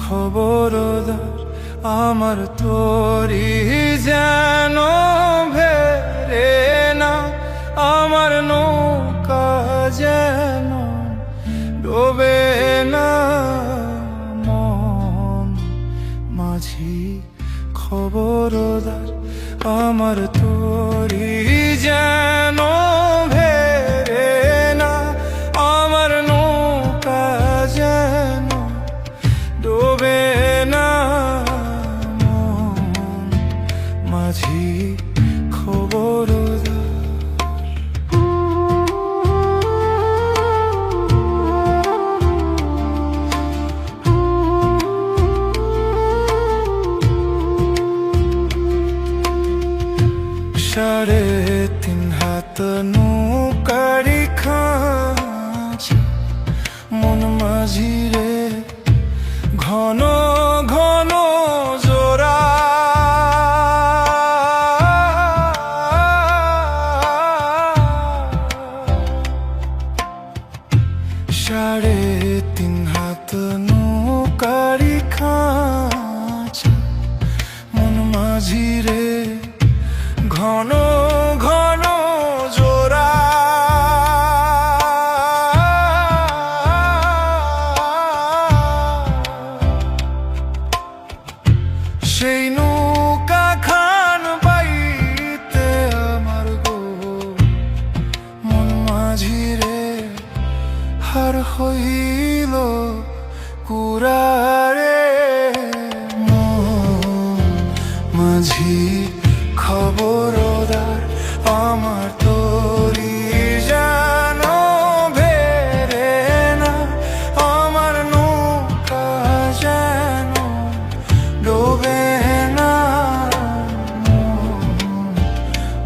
খবরদার আমার তোরি যেন ভেরে না, আমার নৌকা যেন ডোবে না। মন মাঝি খবরদার আমার তোরি যেন ভেরে না, আমার নৌকা যেন ডোবে না। মন মাঝি খবরদার। সাড়ে তিন হাত নৌকারি খাঁচা, মন মাঝি রে ঘন ঘন জোড়া। সাড়ে তিন হাত নৌকারি খাঁচা, মন মাঝি রে ঘন ঘন জোড়া। সেই নৌকা খান বাইতে আমার গো মন মাঝি রে হার হইল কুরারে। মন মাঝি খবরদার আমার তোরি যেন ভেরে না, আমার নৌকা যেন ডোবে না।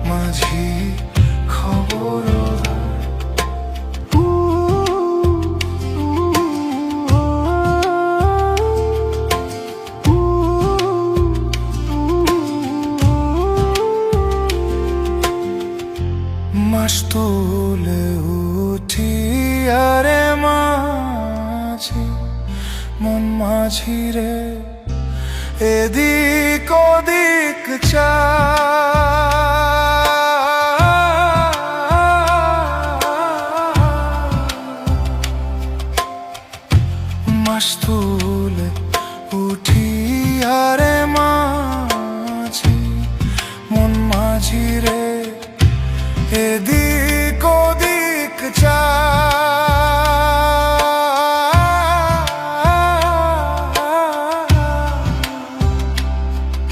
মাঝি খবরদার। মাস তুলে উঠি আরে মাঝি, মন মাঝি রে এদিক ওদিক চা।